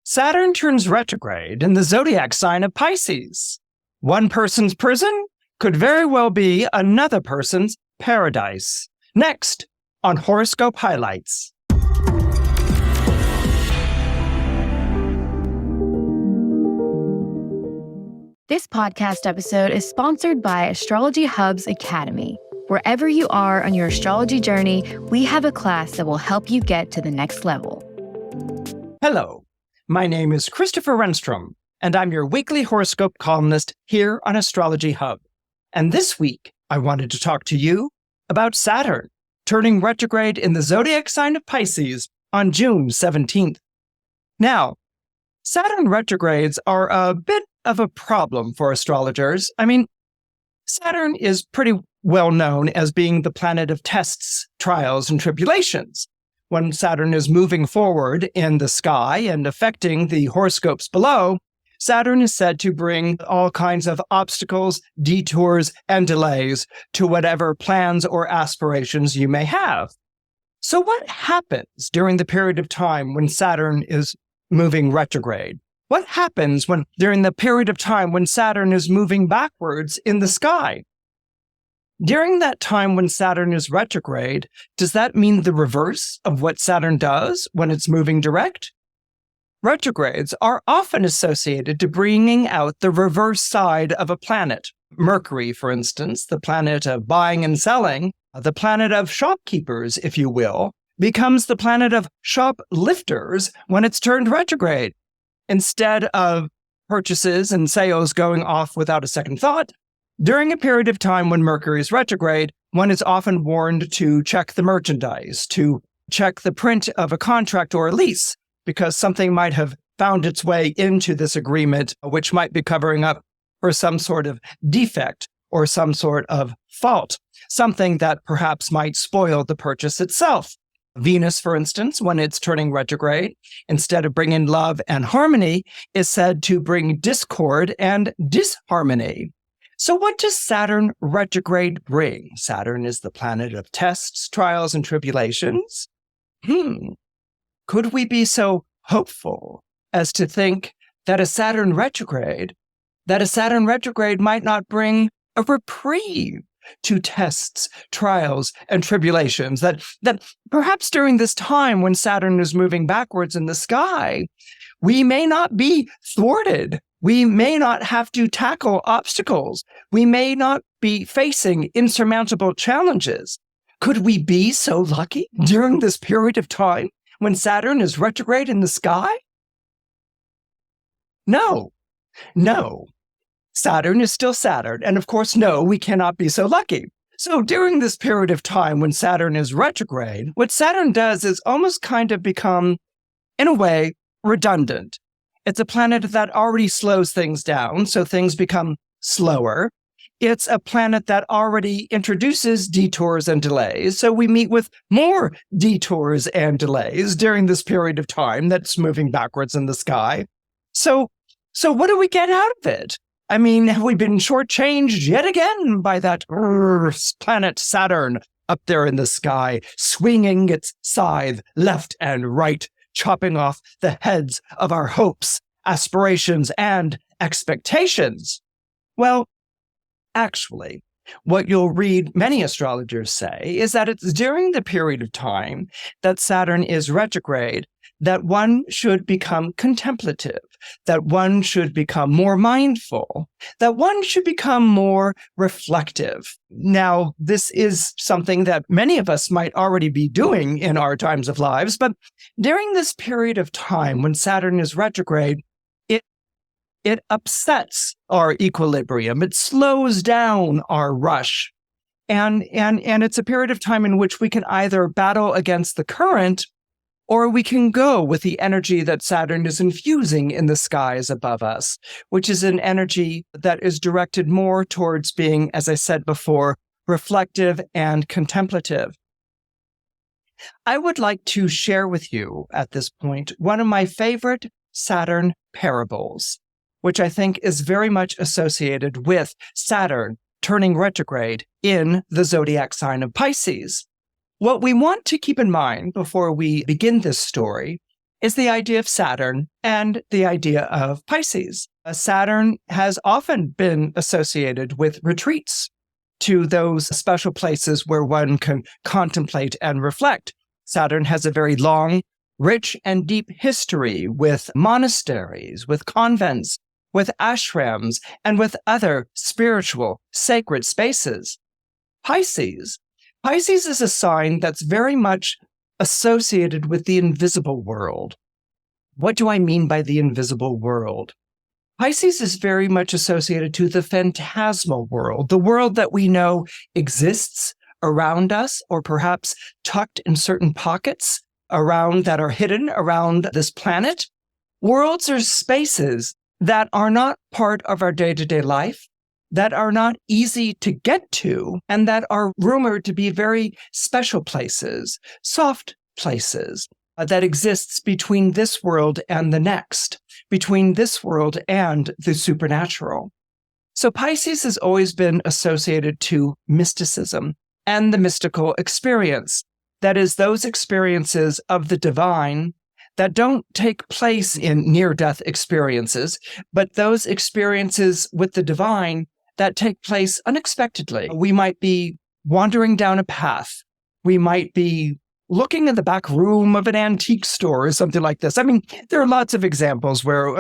Saturn turns retrograde in the zodiac sign of Pisces. One person's prison could very well be another person's paradise. Next on Horoscope Highlights. This podcast episode is sponsored by Astrology Hub's Academy. Wherever you are on your astrology journey, we have a class that will help you get to the next level. Hello, my name is Christopher Renstrom, and I'm your weekly horoscope columnist here on Astrology Hub. And this week, I wanted to talk to you about Saturn turning retrograde in the zodiac sign of Pisces on June 17th. Now, Saturn retrogrades are a bit of a problem for astrologers. I mean, Saturn is pretty well known as being the planet of tests, trials, and tribulations. When Saturn is moving forward in the sky and affecting the horoscopes below, Saturn is said to bring all kinds of obstacles, detours, and delays to whatever plans or aspirations you may have. So what happens during the period of time when Saturn is moving retrograde? What happens during the period of time when Saturn is moving backwards in the sky? During that time when Saturn is retrograde, does that mean the reverse of what Saturn does when it's moving direct? Retrogrades are often associated to bringing out the reverse side of a planet. Mercury, for instance, the planet of buying and selling, the planet of shopkeepers, if you will, becomes the planet of shoplifters when it's turned retrograde. Instead of purchases and sales going off without a second thought, during a period of time when Mercury is retrograde, one is often warned to check the merchandise, to check the print of a contract or a lease, because something might have found its way into this agreement, which might be covering up for some sort of defect or some sort of fault, something that perhaps might spoil the purchase itself. Venus, for instance, when it's turning retrograde, instead of bringing love and harmony, is said to bring discord and disharmony. So what does Saturn retrograde bring? Saturn is the planet of tests, trials, and tribulations. Could we be so hopeful as to think that a Saturn retrograde might not bring a reprieve to tests, trials, and tribulations, that perhaps during this time when Saturn is moving backwards in the sky, we may not be thwarted. We may not have to tackle obstacles. We may not be facing insurmountable challenges. Could we be so lucky during this period of time when Saturn is retrograde in the sky? No. Saturn is still Saturn, and of course, no, we cannot be so lucky. So during this period of time when Saturn is retrograde, what Saturn does is almost kind of become, in a way, redundant. It's a planet that already slows things down, so things become slower. It's a planet that already introduces detours and delays, so we meet with more detours and delays during this period of time that's moving backwards in the sky. So what do we get out of it? I mean, have we been shortchanged yet again by that planet Saturn up there in the sky, swinging its scythe left and right, chopping off the heads of our hopes, aspirations, and expectations? Well, actually, what you'll read many astrologers say is that it's during the period of time that Saturn is retrograde that one should become contemplative, that one should become more mindful, that one should become more reflective. Now, this is something that many of us might already be doing in our times of lives, but during this period of time when Saturn is retrograde, it upsets our equilibrium. It slows down our rush. And it's a period of time in which we can either battle against the current, or we can go with the energy that Saturn is infusing in the skies above us, which is an energy that is directed more towards being, as I said before, reflective and contemplative. I would like to share with you at this point one of my favorite Saturn parables, which I think is very much associated with Saturn turning retrograde in the zodiac sign of Pisces. What we want to keep in mind before we begin this story is the idea of Saturn and the idea of Pisces. Saturn has often been associated with retreats, to those special places where one can contemplate and reflect. Saturn has a very long, rich, and deep history with monasteries, with convents, with ashrams, and with other spiritual, sacred spaces. Pisces is a sign that's very much associated with the invisible world. What do I mean by the invisible world? Pisces is very much associated to the phantasmal world, the world that we know exists around us, or perhaps tucked in certain pockets around that are hidden around this planet. Worlds are spaces that are not part of our day-to-day life, that are not easy to get to, and that are rumored to be very special places, soft places, that exists between this world and the next, between this world and the supernatural. So Pisces has always been associated to mysticism and the mystical experience. That is, those experiences of the divine that don't take place in near-death experiences, but those experiences with the divine that take place unexpectedly. We might be wandering down a path. We might be looking in the back room of an antique store or something like this. I mean, there are lots of examples where,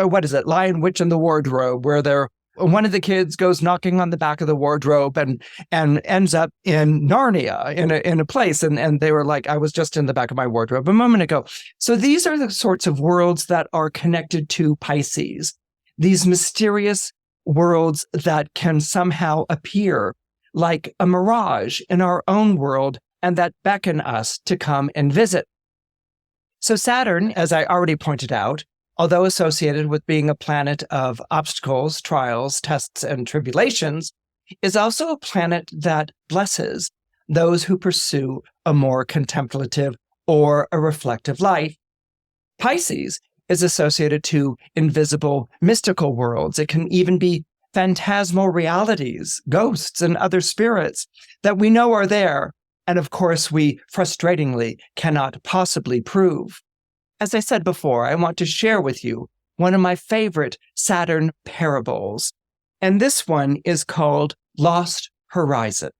Lion, Witch, and the Wardrobe, where one of the kids goes knocking on the back of the wardrobe and ends up in Narnia, in a place. And they were like, I was just in the back of my wardrobe a moment ago. So these are the sorts of worlds that are connected to Pisces, these mysterious worlds that can somehow appear like a mirage in our own world and that beckon us to come and visit. So Saturn, as I already pointed out, although associated with being a planet of obstacles, trials, tests, and tribulations, is also a planet that blesses those who pursue a more contemplative or a reflective life. Pisces is associated to invisible, mystical worlds. It can even be phantasmal realities, ghosts, and other spirits that we know are there, and of course we frustratingly cannot possibly prove. As I said before, I want to share with you one of my favorite Saturn parables, and this one is called Lost Horizon.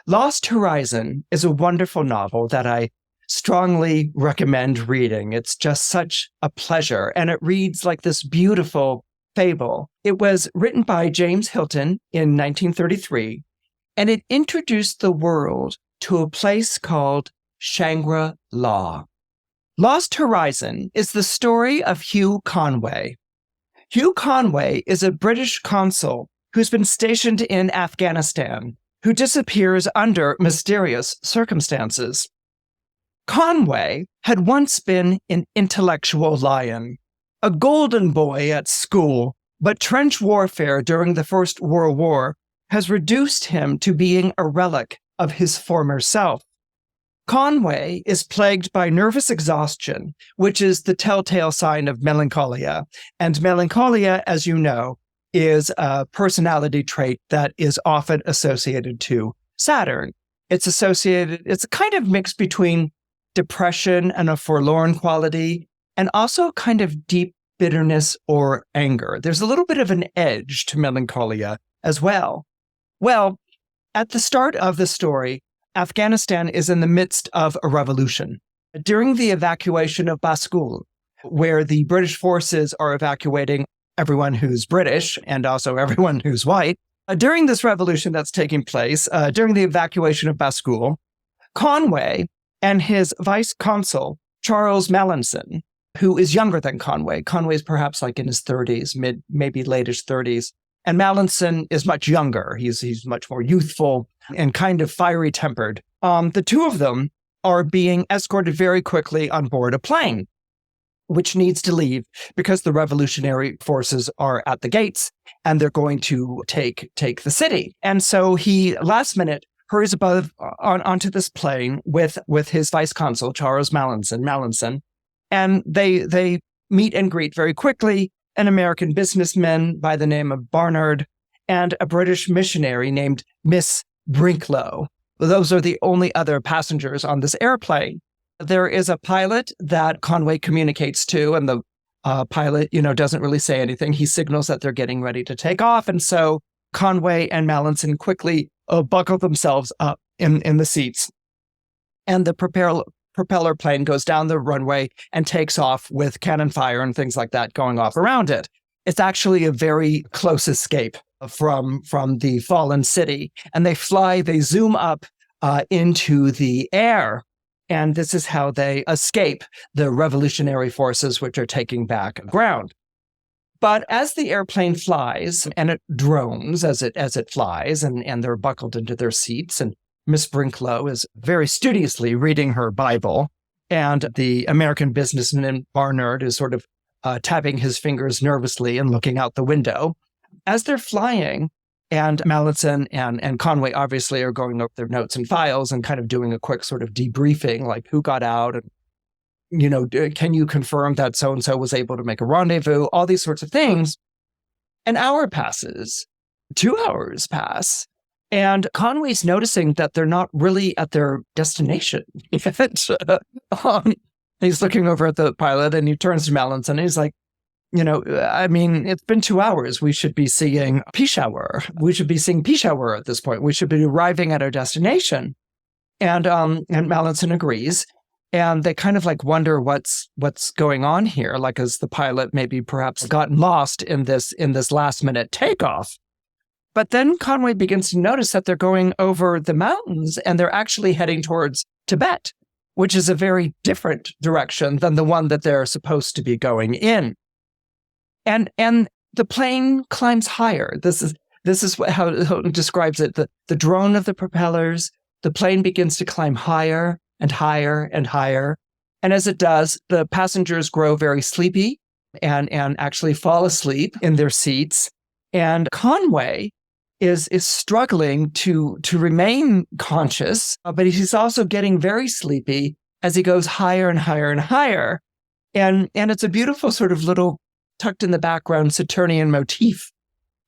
Lost Horizon is a wonderful novel that I strongly recommend reading. It's just such a pleasure, and it reads like this beautiful fable. It was written by James Hilton in 1933, and it introduced the world to a place called Shangri-La. Lost Horizon is the story of Hugh Conway. Hugh Conway is a British consul who's been stationed in Afghanistan, who disappears under mysterious circumstances. Conway had once been an intellectual lion, a golden boy at school, but trench warfare during the First World War has reduced him to being a relic of his former self. Conway is plagued by nervous exhaustion, which is the telltale sign of melancholia. And melancholia, as you know, is a personality trait that is often associated to Saturn. It's a kind of mix between depression and a forlorn quality, and also kind of deep bitterness or anger. There's a little bit of an edge to melancholia as well. Well, at the start of the story, Afghanistan is in the midst of a revolution. During the evacuation of Baskul, where the British forces are evacuating everyone who's British and also everyone who's white, during this revolution that's taking place, during the evacuation of Baskul, Conway and his vice consul, Charles Mallinson, who is younger than Conway. Conway's perhaps like in his 30s, maybe late-ish 30s. And Mallinson is much younger. He's much more youthful and kind of fiery-tempered. The two of them are being escorted very quickly on board a plane, which needs to leave because the revolutionary forces are at the gates and they're going to take the city. And so he, last minute, hurries onto this plane with his vice consul, Charles Mallinson, and they meet and greet very quickly an American businessman by the name of Barnard and a British missionary named Miss Brinklow. Those are the only other passengers on this airplane. There is a pilot that Conway communicates to, and the pilot, doesn't really say anything. He signals that they're getting ready to take off. And so Conway and Mallinson quickly buckle themselves up in the seats. And the propeller plane goes down the runway and takes off with cannon fire and things like that going off around it. It's actually a very close escape from the fallen city. And they zoom up into the air. And this is how they escape the revolutionary forces which are taking back ground. But as the airplane flies, and it drones as it flies, and they're buckled into their seats, and Miss Brinklow is very studiously reading her Bible, and the American businessman Barnard is sort of tapping his fingers nervously and looking out the window. As they're flying, and Mallinson and Conway obviously are going over their notes and files and kind of doing a quick sort of debriefing, like who got out, and can you confirm that so-and-so was able to make a rendezvous, all these sorts of things. An hour passes, 2 hours pass, and Conway's noticing that they're not really at their destination. He's looking over at the pilot, and he turns to Mallinson, and he's like, it's been 2 hours. We should be seeing Peshawar. We should be seeing Peshawar at this point. We should be arriving at our destination. And Mallinson agrees. And they kind of like wonder what's going on here, like as the pilot maybe perhaps gotten lost in this last minute takeoff. But then Conway begins to notice that they're going over the mountains and they're actually heading towards Tibet, which is a very different direction than the one that they're supposed to be going in. And the plane climbs higher. This is how Hilton describes it. The drone of the propellers, the plane begins to climb higher and higher and higher. And as it does, the passengers grow very sleepy and actually fall asleep in their seats. And Conway is struggling to remain conscious, but he's also getting very sleepy as he goes higher and higher and higher. And it's a beautiful sort of little tucked in the background Saturnian motif.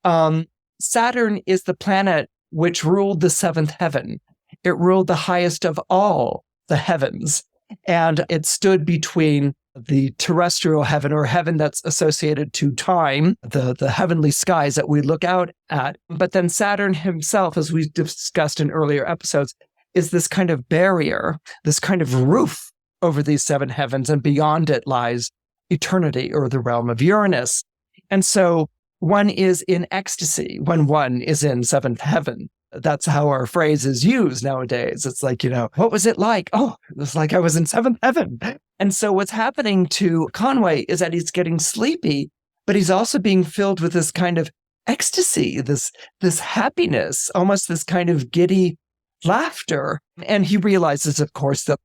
Saturn is the planet which ruled the seventh heaven. It ruled the highest of all the heavens, and it stood between the terrestrial heaven, or heaven that's associated to time, the heavenly skies that we look out at. But then Saturn himself, as we discussed in earlier episodes, is this kind of barrier, this kind of roof over these seven heavens, and beyond it lies eternity, or the realm of Uranus. And so one is in ecstasy when one is in seventh heaven. That's how our phrase is used nowadays. It's like, what was it like? Oh, it was like I was in seventh heaven. And so what's happening to Conway is that he's getting sleepy, but he's also being filled with this kind of ecstasy, this happiness, almost this kind of giddy laughter. And he realizes, of course, that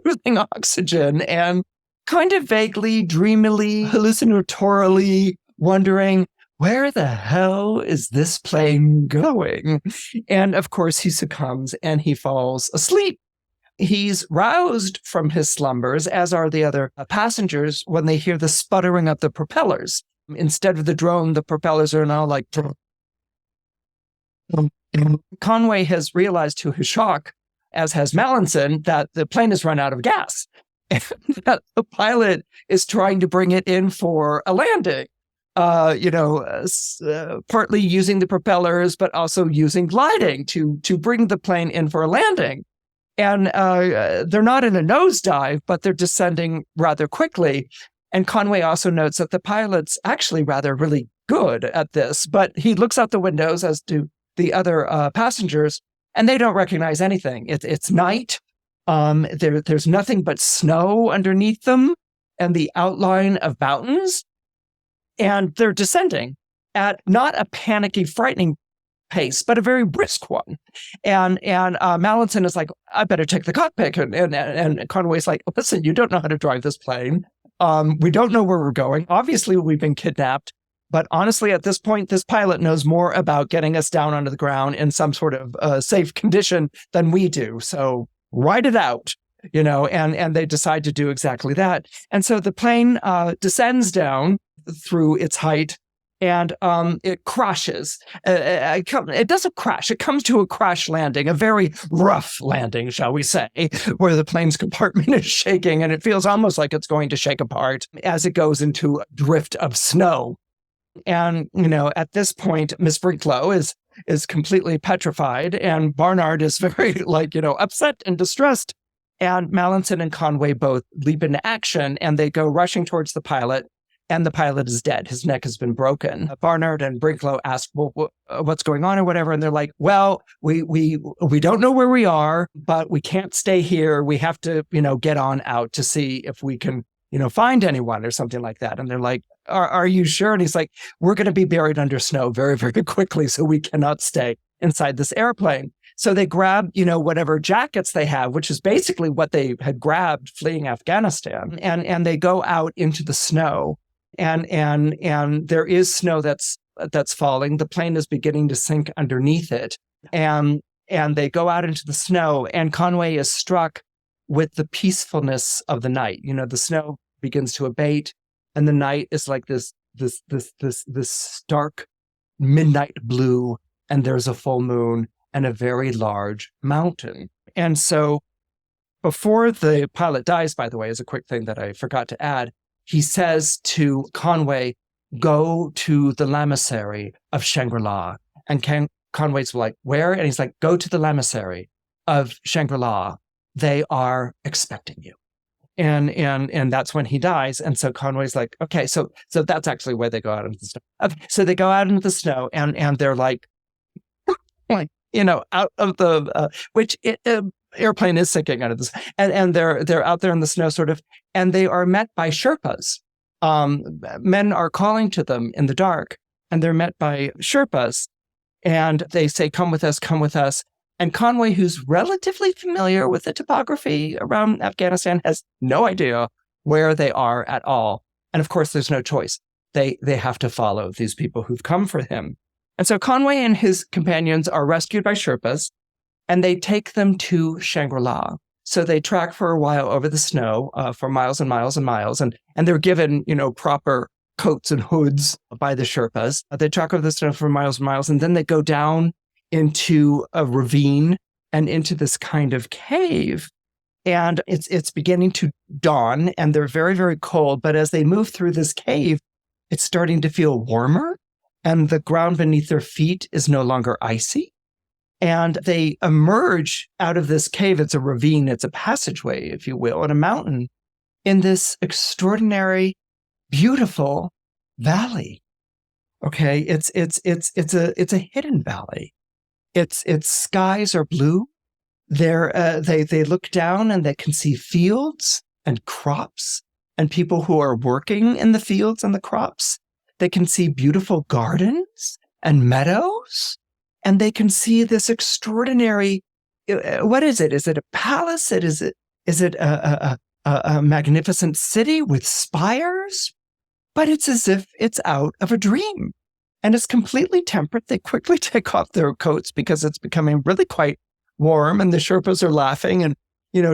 losing oxygen, and kind of vaguely, dreamily, hallucinatorily wondering, where the hell is this plane going? And of course, he succumbs and he falls asleep. He's roused from his slumbers, as are the other passengers, when they hear the sputtering of the propellers. Instead of the drone, the propellers are now like... Conway has realized to his shock, as has Mallinson, that the plane has run out of gas. And that the pilot is trying to bring it in for a landing. Partly using the propellers, but also using gliding to bring the plane in for a landing. And they're not in a nosedive, but they're descending rather quickly. And Conway also notes that the pilot's actually really good at this, but he looks out the windows, as do the other passengers, and they don't recognize anything. It's night. There's nothing but snow underneath them and the outline of mountains. And they're descending at not a panicky, frightening pace, but a very brisk one. And Mallinson is like, I better take the cockpit. And Conway's like, listen, you don't know how to drive this plane. We don't know where we're going. Obviously, we've been kidnapped. But honestly, at this point, this pilot knows more about getting us down onto the ground in some sort of safe condition than we do. So ride it out, and they decide to do exactly that. And so the plane descends down through its height and it crashes. It doesn't crash. It comes to a crash landing, a very rough landing, shall we say, where the plane's compartment is shaking, and it feels almost like it's going to shake apart as it goes into a drift of snow. And, at this point, Miss Brinklow is completely petrified, and Barnard is very, upset and distressed. And Mallinson and Conway both leap into action, and they go rushing towards the pilot, and the pilot is dead. His neck has been broken. Barnard and Brinklow ask, well, what's going on or whatever? And they're like, well, we don't know where we are, but we can't stay here. We have to, get on out to see if we can, find anyone or something like that. And they're like, are you sure? And he's like, we're going to be buried under snow very, very quickly, so we cannot stay inside this airplane. So they grab, whatever jackets they have, which is basically what they had grabbed fleeing Afghanistan, and they go out into the snow. And there is snow that's falling. The plane is beginning to sink underneath it. And they go out into the snow, and Conway is struck with the peacefulness of the night. The snow begins to abate, and the night is like this stark midnight blue, and there's a full moon and a very large mountain. And so before the pilot dies, by the way, is a quick thing that I forgot to add, he says to Conway, go to the lamasery of Shangri-La. And Conway's like, where? And he's like, go to the lamasery of Shangri-La. They are expecting you. And that's when he dies. And so Conway's like, okay, so that's actually where they go out into the snow. Okay, so they go out into the snow, and they're like, out of the, airplane is sinking out of this, and they're out there in the snow sort of, and they are met by Sherpas. Men are calling to them in the dark, and they're met by Sherpas, and they say, come with us, come with us. And Conway, who's relatively familiar with the topography around Afghanistan, has no idea where they are at all. And of course, there's no choice. They have to follow these people who've come for him. And so Conway and his companions are rescued by Sherpas, and they take them to Shangri-La. So they track for a while over the snow for miles and miles and miles, and they're given, proper coats and hoods by the Sherpas. They track over the snow for miles and miles, and then they go down into a ravine and into this kind of cave. And it's beginning to dawn, and they're very, very cold. But as they move through this cave, it's starting to feel warmer, and the ground beneath their feet is no longer icy. And they emerge out of this cave. It's a ravine, it's a passageway, if you will, and a mountain, in this extraordinary, beautiful valley. Okay, it's a hidden valley. Its skies are blue. They look down and they can see fields and crops and people who are working in the fields and the crops. They can see beautiful gardens and meadows, and they can see this extraordinary. What is it? Is it a palace? Is it a magnificent city with spires? But it's as if it's out of a dream. And it's completely temperate. They quickly take off their coats because it's becoming really quite warm. And the Sherpas are laughing and,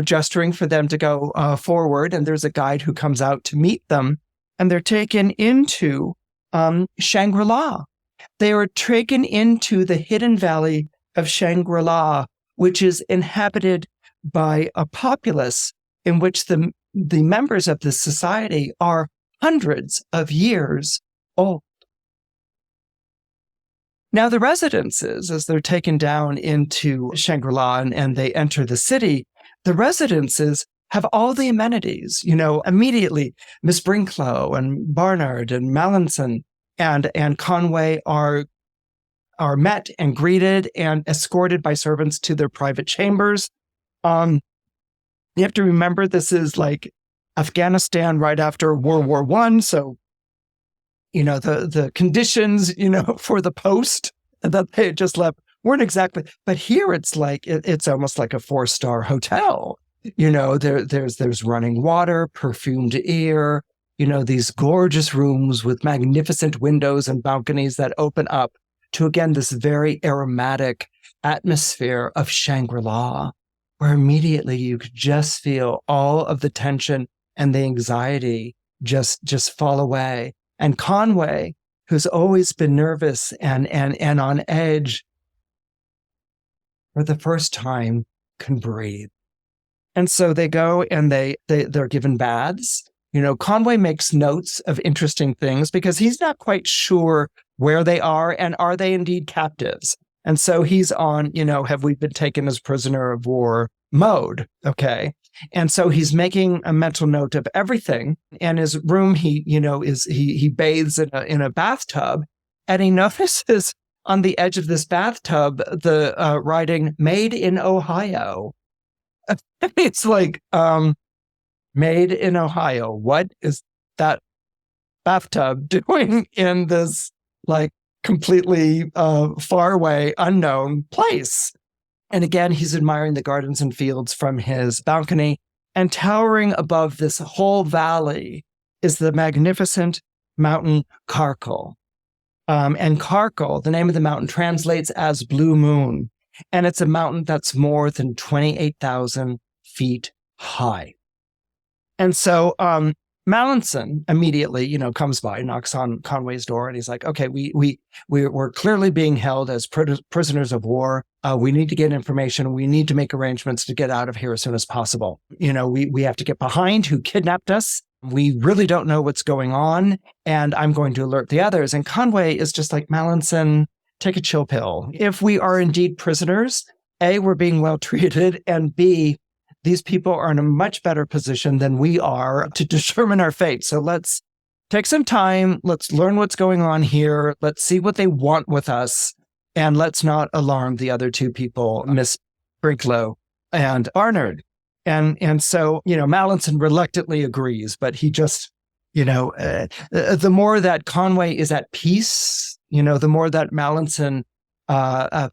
gesturing for them to go forward. And there's a guide who comes out to meet them. And they're taken into Shangri-La. They are taken into the hidden valley of Shangri-La, which is inhabited by a populace in which the members of this society are hundreds of years old. Now, the residences, as they're taken down into Shangri-La and they enter the city, the residences have all the amenities. Immediately, Miss Brinklow and Barnard and Mallinson and Conway are met and greeted and escorted by servants to their private chambers. You have to remember, this is like Afghanistan right after World War I, so the conditions, for the post that they had just left weren't exactly, but here it's like, it's almost like a 4-star hotel. There's running water, perfumed air, these gorgeous rooms with magnificent windows and balconies that open up to, again, this very aromatic atmosphere of Shangri-La, where immediately you could just feel all of the tension and the anxiety just fall away. And Conway who's always been nervous and on edge, for the first time, can breathe. And so they go and they're given baths. Conway makes notes of interesting things because he's not quite sure where they are and are they indeed captives. And so he's on, have we been taken as prisoner of war mode? Okay. And so he's making a mental note of everything. And his room, he bathes in a bathtub, and he notices on the edge of this bathtub the writing "Made in Ohio." It's like, made in Ohio. What is that bathtub doing in this completely far away, unknown place? And again, he's admiring the gardens and fields from his balcony, and towering above this whole valley is the magnificent mountain Karkal. And Karkal, the name of the mountain, translates as Blue Moon. And it's a mountain that's more than 28,000 feet high. And so Mallinson immediately, comes by, knocks on Conway's door, and he's like, okay, we're clearly being held as prisoners of war. We need to get information. We need to make arrangements to get out of here as soon as possible. We have to get behind who kidnapped us. We really don't know what's going on, and I'm going to alert the others. And Conway is just like, Mallinson, take a chill pill. If we are indeed prisoners, A, we're being well treated, and B, these people are in a much better position than we are to determine our fate. So let's take some time. Let's learn what's going on here. Let's see what they want with us. And let's not alarm the other two people, Miss Brinklow and Barnard. And so, Mallinson reluctantly agrees, but he just, the more that Conway is at peace, the more that Mallinson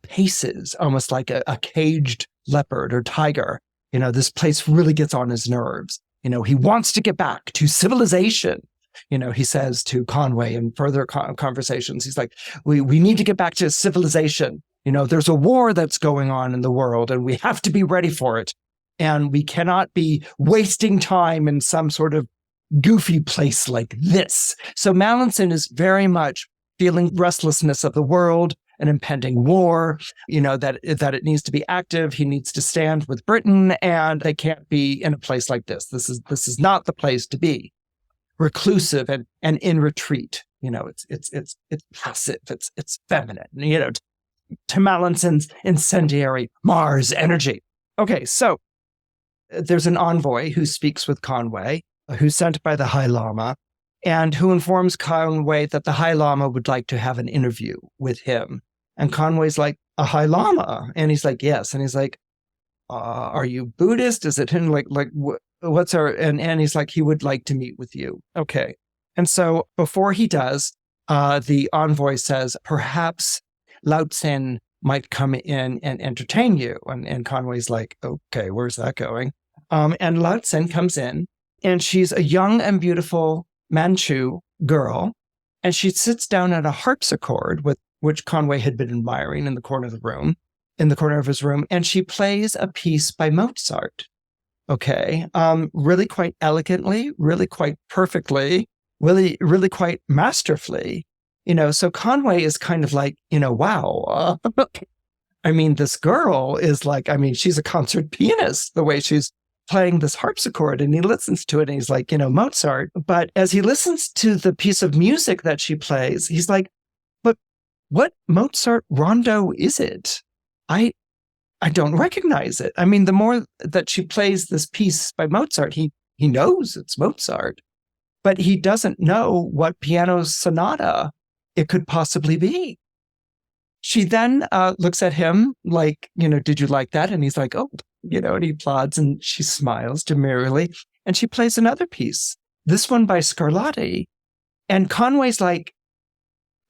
paces, almost like a caged leopard or tiger. This place really gets on his nerves. He wants to get back to civilization. He says to Conway in further conversations, he's like, we need to get back to civilization. There's a war that's going on in the world and we have to be ready for it. And we cannot be wasting time in some sort of goofy place like this. So Mallinson is very much feeling restlessness of the world, an impending war, that it needs to be active. He needs to stand with Britain, and they can't be in a place like this. This is not the place to be. Reclusive and in retreat. It's passive. It's feminine. To Mallinson's incendiary Mars energy. Okay, so there's an envoy who speaks with Conway, who's sent by the High Lama, and who informs Conway that the High Lama would like to have an interview with him. And Conway's like, a High Lama? And he's like, yes. And he's like, are you Buddhist? Is it him? What's our, and he's like, he would like to meet with you. Okay. And so before he does, the envoy says, perhaps Lao Tsen might come in and entertain you. And Conway's like, okay, where's that going? And Lao Tsen comes in, and she's a young and beautiful Manchu girl, and she sits down at a harpsichord, which Conway had been admiring in the corner of his room, and she plays a piece by Mozart. Okay, really quite elegantly, really quite perfectly, really quite masterfully. So Conway is kind of like, wow. This girl is like, she's a concert pianist, the way she's playing this harpsichord, and he listens to it and he's like, Mozart. But as he listens to the piece of music that she plays, he's like, but what Mozart rondo is it? I don't recognize it. The more that she plays this piece by Mozart, he knows it's Mozart, but he doesn't know what piano sonata it could possibly be. She then looks at him like, did you like that? And he's like, oh, and he plods, and she smiles demurely, and she plays another piece, this one by Scarlatti. And Conway's like,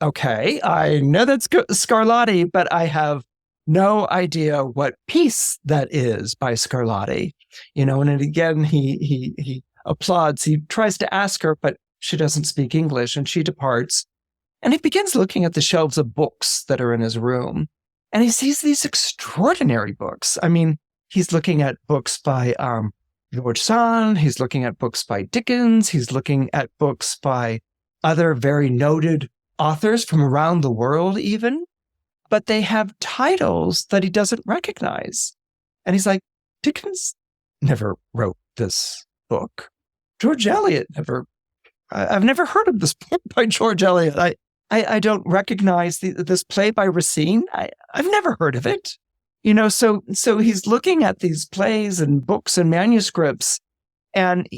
okay, I know that's Scarlatti, but I have no idea what piece that is by Scarlatti. And again, he applauds. He tries to ask her, but she doesn't speak English, and she departs. And he begins looking at the shelves of books that are in his room, and he sees these extraordinary books. He's looking at books by George Sand. He's looking at books by Dickens. He's looking at books by other very noted authors from around the world even, but they have titles that he doesn't recognize. And he's like, Dickens never wrote this book. George Eliot I've never heard of this book by George Eliot. I don't recognize this play by Racine. I've never heard of it. So he's looking at these plays and books and manuscripts, and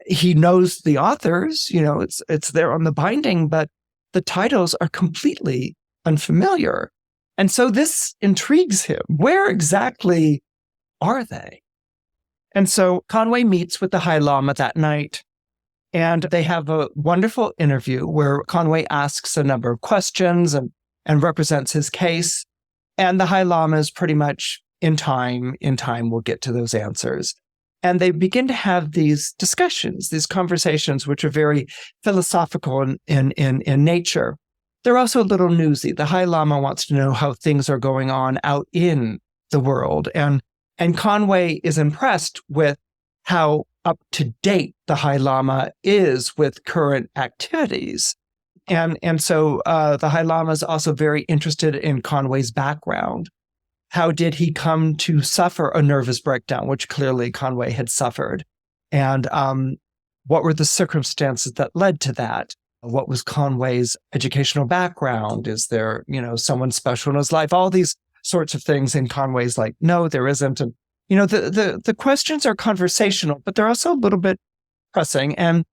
he knows the authors, it's there on the binding, but the titles are completely unfamiliar. And so this intrigues him. Where exactly are they? And so Conway meets with the High Lama that night, and they have a wonderful interview where Conway asks a number of questions and represents his case. And the High Lama is pretty much in time we'll get to those answers. And they begin to have these discussions, these conversations, which are very philosophical in nature. They're also a little newsy. The High Lama wants to know how things are going on out in the world. And Conway is impressed with how up to date the High Lama is with current activities. And so the High Lama is also very interested in Conway's background. How did he come to suffer a nervous breakdown, which clearly Conway had suffered? And what were the circumstances that led to that? What was Conway's educational background? Is there, someone special in his life? All these sorts of things. And Conway's like, no, there isn't. And, the questions are conversational, but they're also a little bit pressing. And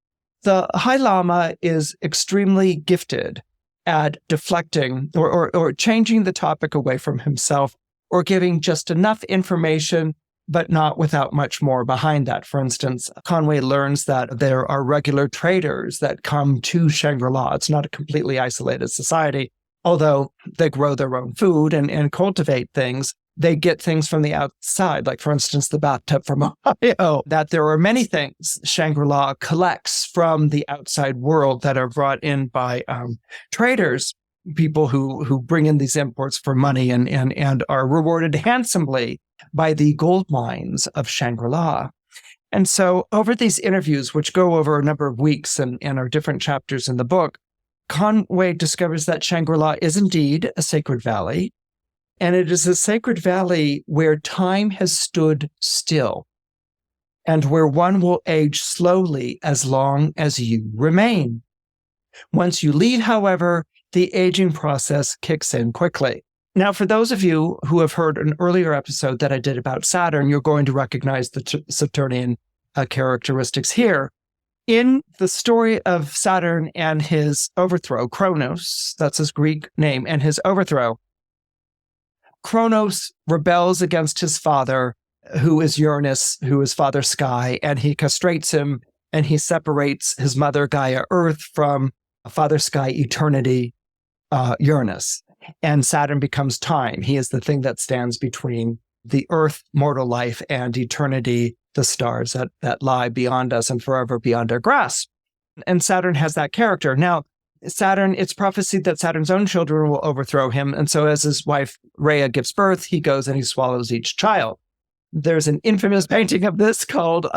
the High Lama is extremely gifted at deflecting or changing the topic away from himself, or giving just enough information, but not without much more behind that. For instance, Conway learns that there are regular traders that come to Shangri-La. It's not a completely isolated society. Although they grow their own food and cultivate things, they get things from the outside. Like, for instance, the bathtub from Ohio, that there are many things Shangri-La collects from the outside world that are brought in by traders, people who bring in these imports for money and are rewarded handsomely by the gold mines of Shangri-La. And so over these interviews, which go over a number of weeks and are different chapters in the book, Conway discovers that Shangri-La is indeed a sacred valley, and it is a sacred valley where time has stood still and where one will age slowly as long as you remain. Once you leave, however, the aging process kicks in quickly. Now, for those of you who have heard an earlier episode that I did about Saturn, you're going to recognize the Saturnian characteristics here. In the story of Saturn and his overthrow, Kronos, that's his Greek name, and his overthrow, Kronos rebels against his father, who is Uranus, who is Father Sky, and he castrates him, and he separates his mother, Gaia Earth, from Father Sky, Eternity, Uranus. And Saturn becomes time. He is the thing that stands between the earth, mortal life, and eternity, the stars that lie beyond us and forever beyond our grasp. And Saturn has that character. Now, Saturn, it's prophesied that Saturn's own children will overthrow him. And so as his wife Rhea gives birth, he goes and he swallows each child. There's an infamous painting of this called,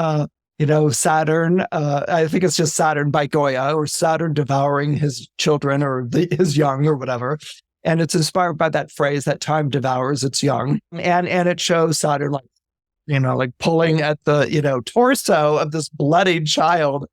Saturn. I think it's just Saturn by Goya, or Saturn devouring his children or his young or whatever. And it's inspired by that phrase that time devours its young. And it shows Saturn like pulling at the, torso of this bloodied child,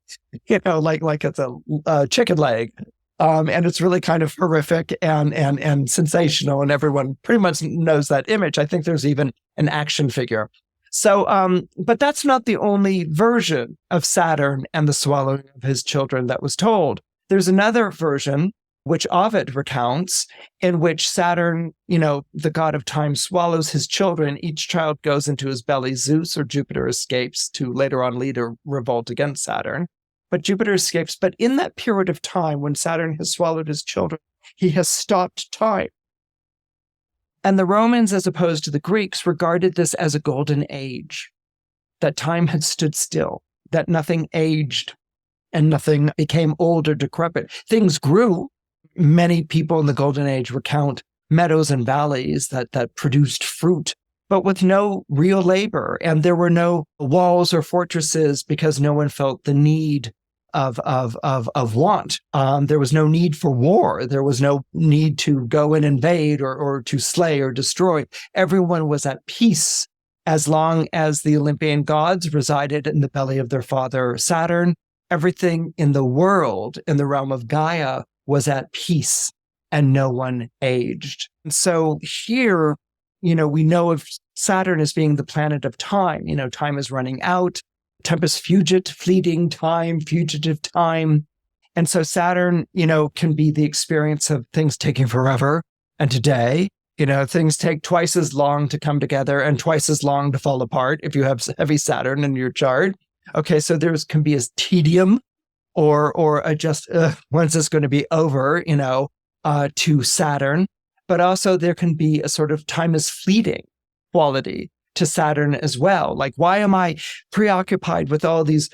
like it's a chicken leg. And it's really kind of horrific and sensational. And everyone pretty much knows that image. I think there's even an action figure. So, but that's not the only version of Saturn and the swallowing of his children that was told. There's another version, which Ovid recounts, in which Saturn, the god of time, swallows his children. Each child goes into his belly. Zeus or Jupiter escapes to later on lead a revolt against Saturn. But Jupiter escapes. But in that period of time when Saturn has swallowed his children, he has stopped time. And the Romans, as opposed to the Greeks, regarded this as a golden age, that time had stood still, that nothing aged and nothing became old or decrepit. Things grew. Many people in the Golden Age recount meadows and valleys that produced fruit, but with no real labor. And there were no walls or fortresses because no one felt the need of want. There was no need for war. There was no need to go and invade or to slay or destroy. Everyone was at peace as long as the Olympian gods resided in the belly of their father Saturn. Everything in the world, in the realm of Gaia, was at peace, and no one aged. And so here, we know of Saturn as being the planet of time. Time is running out. Tempus fugit, fleeting time, fugitive time. And so Saturn, can be the experience of things taking forever. And today, things take twice as long to come together and twice as long to fall apart if you have heavy Saturn in your chart. Okay, so there can be a tedium or a just, when's this going to be over, to Saturn. But also there can be a sort of time is fleeting quality to Saturn as well. Like, why am I preoccupied with all these,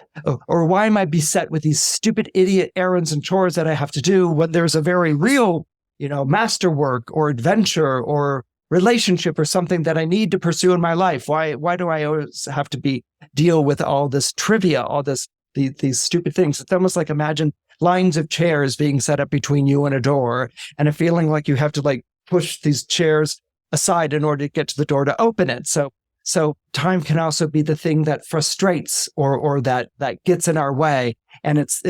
or why am I beset with these stupid idiot errands and chores that I have to do when there's a very real, masterwork or adventure or relationship or something that I need to pursue in my life? Why do I always have to deal with all this trivia, all these stupid things? It's almost like, imagine lines of chairs being set up between you and a door, and a feeling like you have to push these chairs aside in order to get to the door to open it. So time can also be the thing that frustrates or that gets in our way, and it's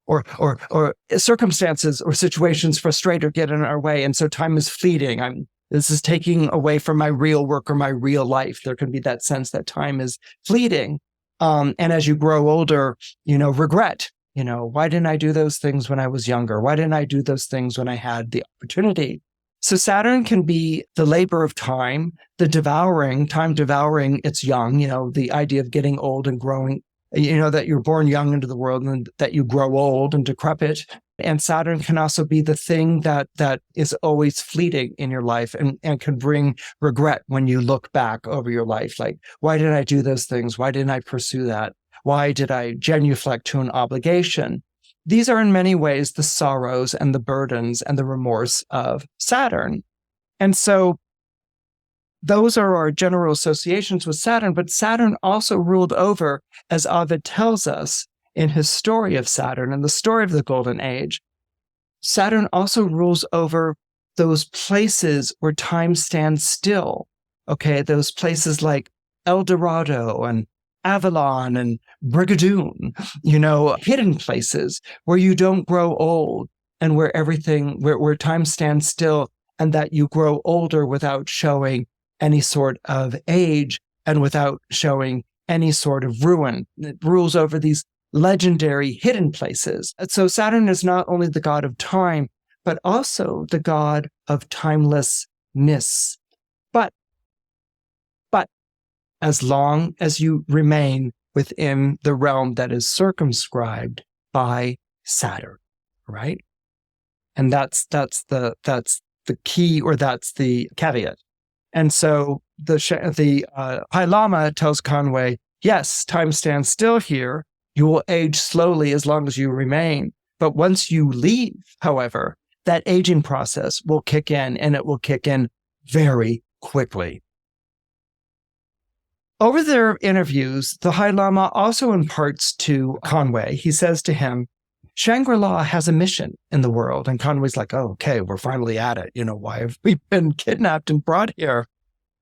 or circumstances or situations frustrate or get in our way, and so time is fleeting. This is taking away from my real work or my real life. There can be that sense that time is fleeting, and as you grow older, regret. Why didn't I do those things when I was younger? Why didn't I do those things when I had the opportunity? So Saturn can be the labor of time, time devouring its young, the idea of getting old and growing, that you're born young into the world and that you grow old and decrepit. And Saturn can also be the thing that is always fleeting in your life and can bring regret when you look back over your life. Like, why did I do those things? Why didn't I pursue that? Why did I genuflect to an obligation? These are in many ways the sorrows and the burdens and the remorse of Saturn. And so those are our general associations with Saturn, but Saturn also ruled over, as Ovid tells us in his story of Saturn and the story of the Golden Age, Saturn also rules over those places where time stands still. Okay, those places like El Dorado and Avalon and Brigadoon, hidden places where you don't grow old and where where time stands still, and that you grow older without showing any sort of age and without showing any sort of ruin. It rules over these legendary hidden places. And so Saturn is not only the god of time, but also the god of timelessness. But as long as you remain within the realm that is circumscribed by Saturn, right? And that's the key, or that's the caveat. And so the High Lama tells Conway, yes, time stands still here. You will age slowly as long as you remain. But once you leave, however, that aging process will kick in, and it will kick in very quickly. Over their interviews, the High Lama also imparts to Conway, he says to him, Shangri-La has a mission in the world. And Conway's like, oh, okay, we're finally at it. Why have we been kidnapped and brought here?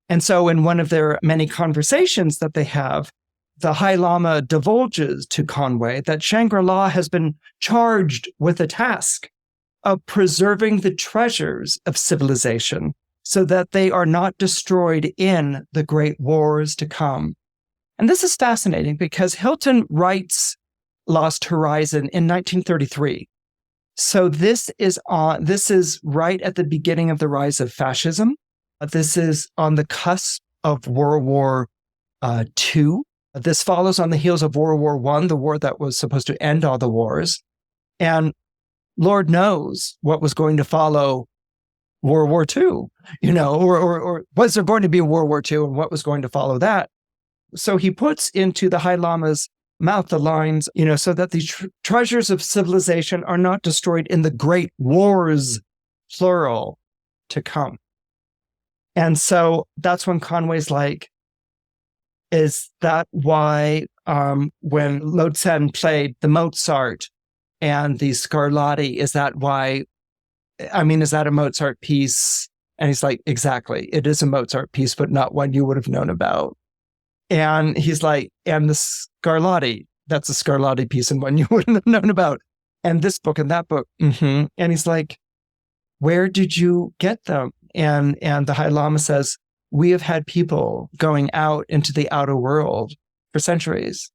And so in one of their many conversations that they have, the High Lama divulges to Conway that Shangri-La has been charged with a task of preserving the treasures of civilization so that they are not destroyed in the great wars to come. And this is fascinating because Hilton writes Lost Horizon in 1933. So this is right at the beginning of the rise of fascism. This is on the cusp of World War II. This follows on the heels of World War I, the war that was supposed to end all the wars. And Lord knows what was going to follow World War II, or was there going to be World War II, and what was going to follow that? So he puts into the High Lama's mouth the lines, so that the treasures of civilization are not destroyed in the great wars, plural, to come. And so that's when Conway's like, Is that why when Lotsen played the Mozart and the Scarlatti, is that why, is that a Mozart piece? And he's like, exactly. It is a Mozart piece, but not one you would have known about. And he's like, and the Scarlatti, that's a Scarlatti piece and one you wouldn't have known about. And this book and that book. Mm-hmm. And he's like, where did you get them? And the High Lama says, we have had people going out into the outer world for centuries,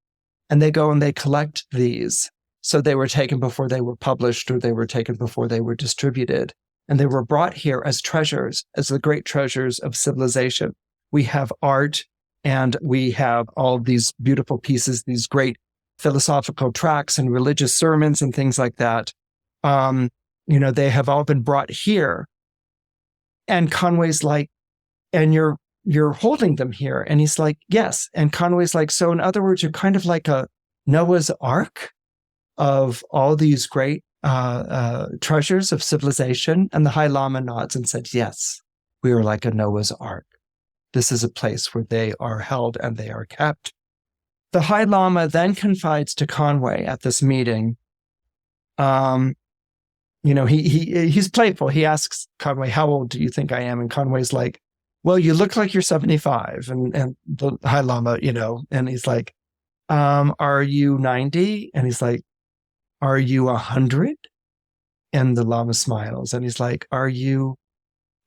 and they go and they collect these. So they were taken before they were published, or they were taken before they were distributed. And they were brought here as treasures, as the great treasures of civilization. We have art, and we have all these beautiful pieces, these great philosophical tracts and religious sermons and things like that. They have all been brought here. And Conway's like, and you're holding them here. And he's like, yes. And Conway's like, so in other words, you're kind of like a Noah's Ark of all these great treasures of civilization. And the High Lama nods and said, yes, we are like a Noah's Ark. This is a place where they are held and they are kept. The High Lama then confides to Conway at this meeting. He's playful. He asks Conway, how old do you think I am? And Conway's like, well, you look like you're 75. And the High Lama, and he's like, are you 90? And he's like, are you 100? And the Lama smiles and he's like, are you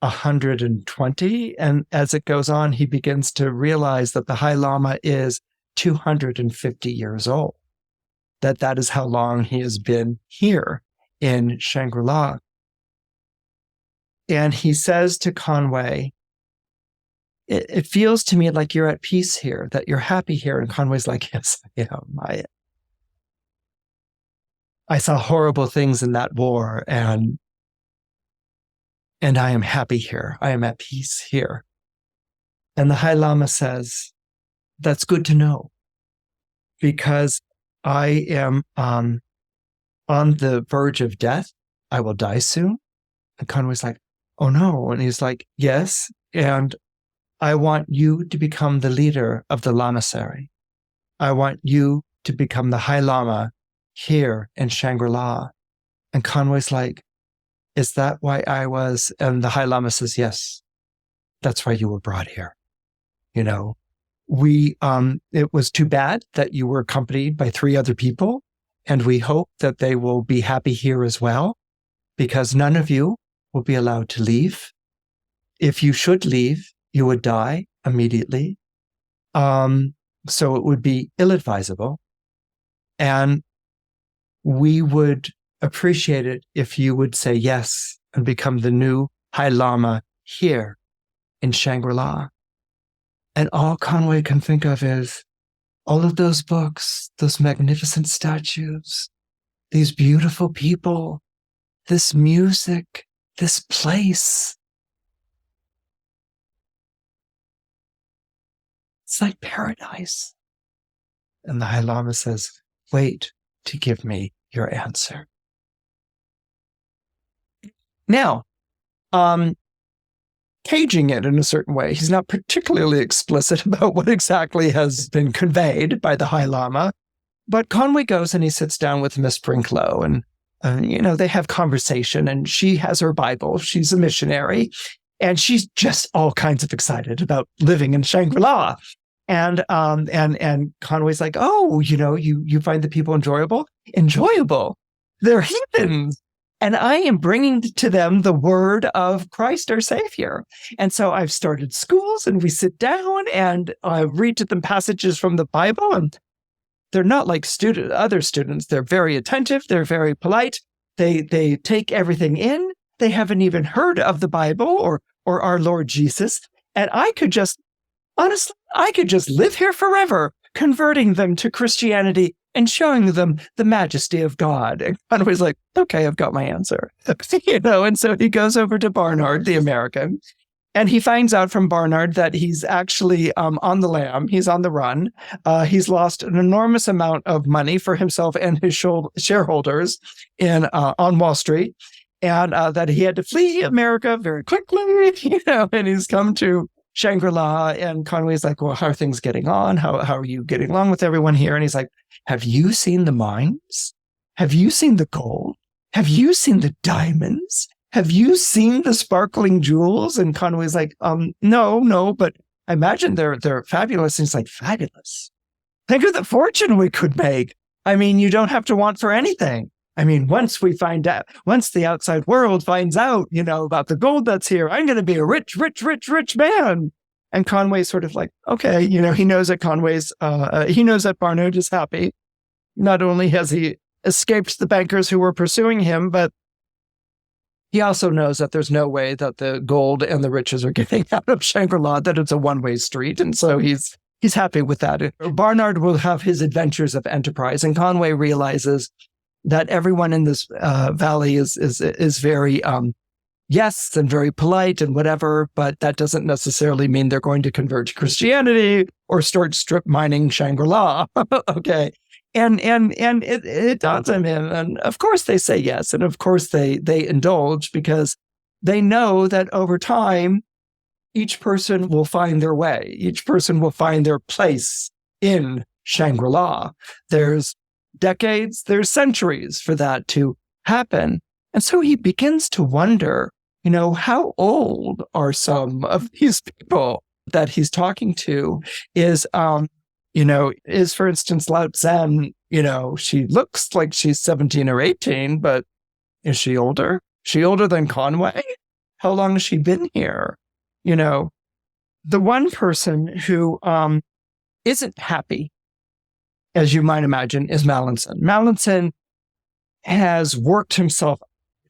120? And as it goes on, he begins to realize that the High Lama is 250 years old, that is how long he has been here in Shangri-La. And he says to Conway, it feels to me like you're at peace here, that you're happy here. And Conway's like, yes, I saw horrible things in that war, and I am happy here. I am at peace here. And the High Lama says, that's good to know, because I am on the verge of death. I will die soon. And Conway's like, oh no. And he's like, yes. And I want you to become the leader of the Lamasery. I want you to become the High Lama here in Shangri-La. And Conway's like, is that why I was? And the High Lama says, yes, that's why you were brought here. It was too bad that you were accompanied by 3 other people. And we hope that they will be happy here as well, because none of you will be allowed to leave. If you should leave, you would die immediately. So it would be ill-advisable. And we would appreciate it if you would say yes and become the new High Lama here in Shangri-La. And all Conway can think of is all of those books, those magnificent statues, these beautiful people, this music, this place. It's like paradise. And the High Lama says, wait to give me your answer. Now, caging it in a certain way. He's not particularly explicit about what exactly has been conveyed by the High Lama, but Conway goes and he sits down with Miss Brinklow, and they have conversation, and she has her Bible. She's a missionary, and she's just all kinds of excited about living in Shangri-La. And Conway's like, oh, you find the people enjoyable? Enjoyable. They're heathens. And I am bringing to them the word of Christ our Savior. And so I've started schools, and we sit down and I read to them passages from the Bible. And they're not like other students. They're very attentive. They're very polite. They take everything in. They haven't even heard of the Bible or our Lord Jesus. And I could just live here forever, converting them to Christianity and showing them the majesty of God. And Conway's like, okay, I've got my answer. And so he goes over to Barnard, the American, and he finds out from Barnard that he's actually on the lam. He's on the run. He's lost an enormous amount of money for himself and his shareholders on Wall Street, and that he had to flee America very quickly, and he's come to Shangri-La. And Conway's like, well, how are things getting on? How are you getting along with everyone here? And he's like, have you seen the mines? Have you seen the gold? Have you seen the diamonds? Have you seen the sparkling jewels? And Conway's like, no, but I imagine they're fabulous. And he's like, fabulous. Think of the fortune we could make. I mean, you don't have to want for anything. I mean, once the outside world finds out, about the gold that's here, I'm going to be a rich, rich, rich, rich man. And Conway's sort of like, okay, he knows that he knows that Barnard is happy. Not only has he escaped the bankers who were pursuing him, but he also knows that there's no way that the gold and the riches are getting out of Shangri-La, that it's a one-way street. And so he's happy with that. Barnard will have his adventures of enterprise, and Conway realizes that everyone in this valley is very yes and very polite and whatever, but that doesn't necessarily mean they're going to convert to Christianity or start strip mining Shangri-La. Okay. And it dawns on him. And of course they say yes. And of course they indulge, because they know that over time, each person will find their way. Each person will find their place in Shangri-La. There's decades, there's centuries for that to happen. And so he begins to wonder, how old are some of these people that he's talking to? Is for instance, Lao Tzen, she looks like she's 17 or 18, but is she older? She older than Conway? How long has she been here? The one person who isn't happy, as you might imagine, is Mallinson. Mallinson has worked himself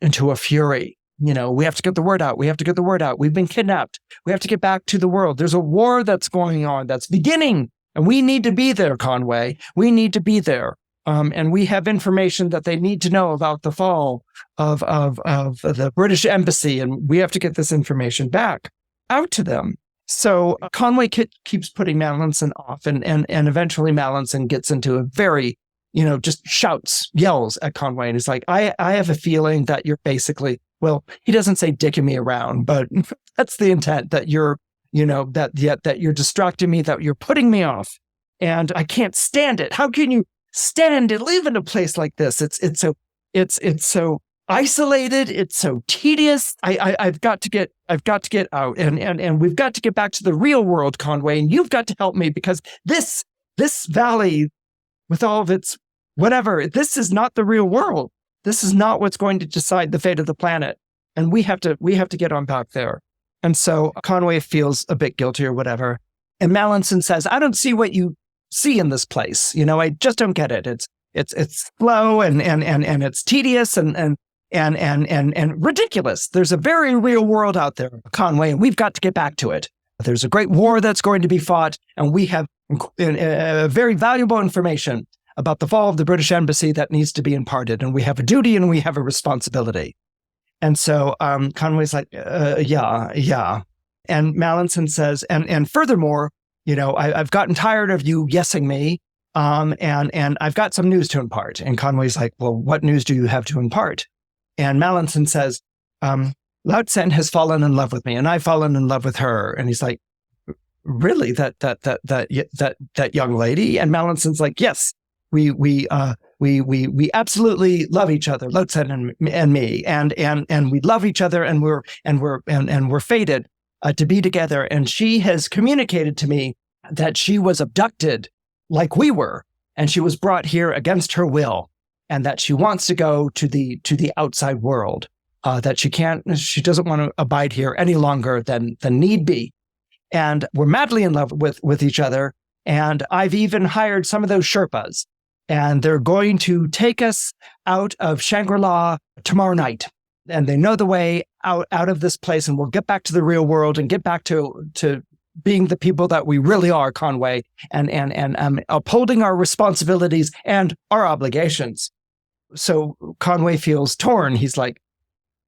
into a fury. We have to get the word out. We have to get the word out. We've been kidnapped. We have to get back to the world. There's a war that's going on, that's beginning. And we need to be there, Conway. We need to be there. And we have information that they need to know about the fall of the British embassy. And we have to get this information back out to them. So Conway keeps putting Mallinson off. And eventually Mallinson gets into a very, just yells at Conway. And he's like, I have a feeling that you're basically, well, he doesn't say dicking me around, but that's the intent, that you're that you're distracting me, that you're putting me off, and I can't stand it. How can you stand and live in a place like this? It's so isolated. It's so tedious. I've got to get out, and we've got to get back to the real world, Conway. And you've got to help me, because this valley, with all of its whatever, this is not the real world. This is not what's going to decide the fate of the planet, and we have to get on back there. And so Conway feels a bit guilty or whatever. And Mallinson says, I don't see what you see in this place. I just don't get it. It's slow and it's tedious and ridiculous. There's a very real world out there, Conway, and we've got to get back to it. There's a great war that's going to be fought, and we have very valuable information about the fall of the British embassy that needs to be imparted. And we have a duty and we have a responsibility. And so Conway's like, yeah. And Mallinson says, and furthermore, I've gotten tired of you yesing me, and I've got some news to impart. And Conway's like, well, what news do you have to impart? And Mallinson says, Lao Tzen has fallen in love with me, and I've fallen in love with her. And he's like, really, that young lady? And Mallinson's like, yes, we absolutely love each other, Lao Tzen and me, and we love each other, and we're fated to be together. And she has communicated to me that she was abducted, like we were, and she was brought here against her will, and that she wants to go to the outside world. That she doesn't want to abide here any longer than need be, and we're madly in love with each other. And I've even hired some of those Sherpas. And they're going to take us out of Shangri-La tomorrow night. And they know the way out of this place, and we'll get back to the real world and get back to being the people that we really are, Conway, and upholding our responsibilities and our obligations. So Conway feels torn. He's like,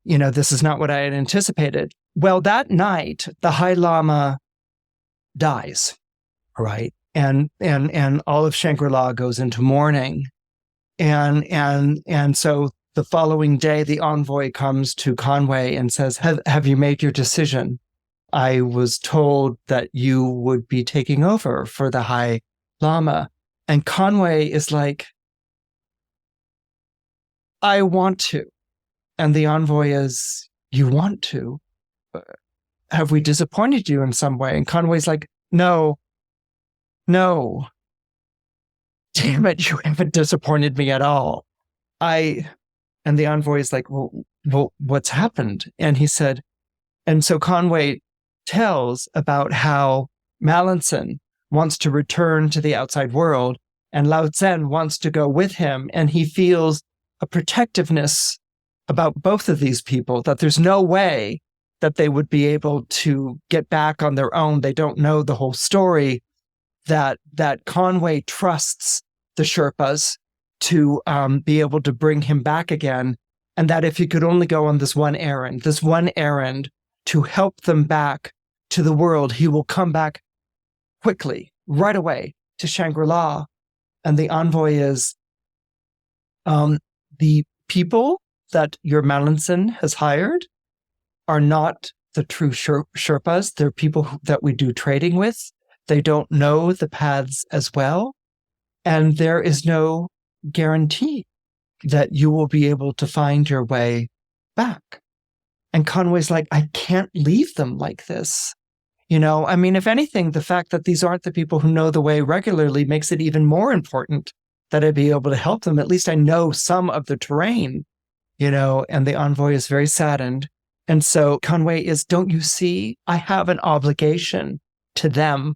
this is not what I had anticipated. Well, that night, the High Lama dies, right? And all of Shangri-La goes into mourning. And so the following day, the envoy comes to Conway and says, have you made your decision? I was told that you would be taking over for the High Lama. And Conway is like, I want to. And the envoy is, you want to? Have we disappointed you in some way? And Conway's like, no. Damn it, you haven't disappointed me at all. And the envoy is like, well, what's happened? And he said, and so Conway tells about how Mallinson wants to return to the outside world and Lao Tsen wants to go with him. And he feels a protectiveness about both of these people, that there's no way that they would be able to get back on their own. They don't know the whole story, that Conway trusts the Sherpas to be able to bring him back again. And that if he could only go on this one errand to help them back to the world, he will come back quickly, right away, to Shangri-La. And the envoy is, the people that your Mallinson has hired are not the true Sherpas. They're people that we do trading with. They don't know the paths as well. And there is no guarantee that you will be able to find your way back. And Conway's like, I can't leave them like this. I mean, if anything, the fact that these aren't the people who know the way regularly makes it even more important that I be able to help them. At least I know some of the terrain, and the envoy is very saddened. And so Conway is, don't you see, I have an obligation to them,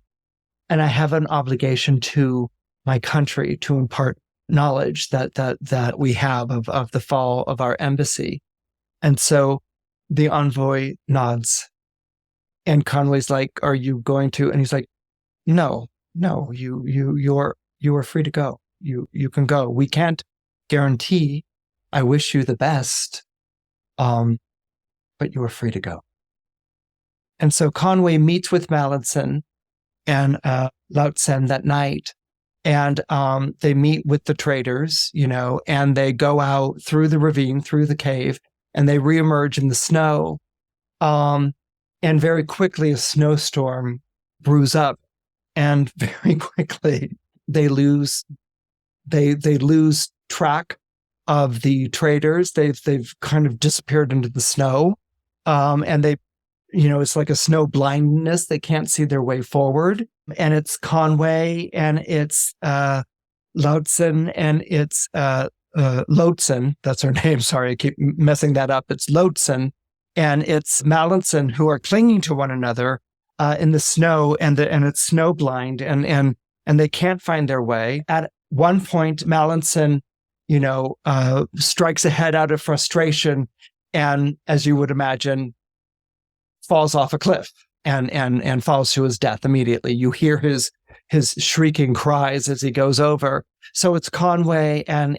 and I have an obligation to my country to impart knowledge that we have of the fall of our embassy. And so the envoy nods. And Conway's like, are you going to? And he's like, no, you are free to go. You can go. We can't guarantee. I wish you the best. But you are free to go. And so Conway meets with Mallinson and Lao Tsen that night. And they meet with the traders, and they go out through the ravine, through the cave, and they reemerge in the snow. And very quickly, a snowstorm brews up, and very quickly they lose track of the traders. They've kind of disappeared into the snow, and they, it's like a snow blindness. They can't see their way forward. And it's Conway, and it's Lao Tsen, and it's Lotsen. That's her name. Sorry, I keep messing that up. It's Lotsen. And it's Mallinson who are clinging to one another in the snow, and it's snow blind, and they can't find their way. At one point, Mallinson, strikes ahead out of frustration, and as you would imagine, falls off a cliff and falls to his death immediately. You hear his shrieking cries as he goes over. So it's Conway and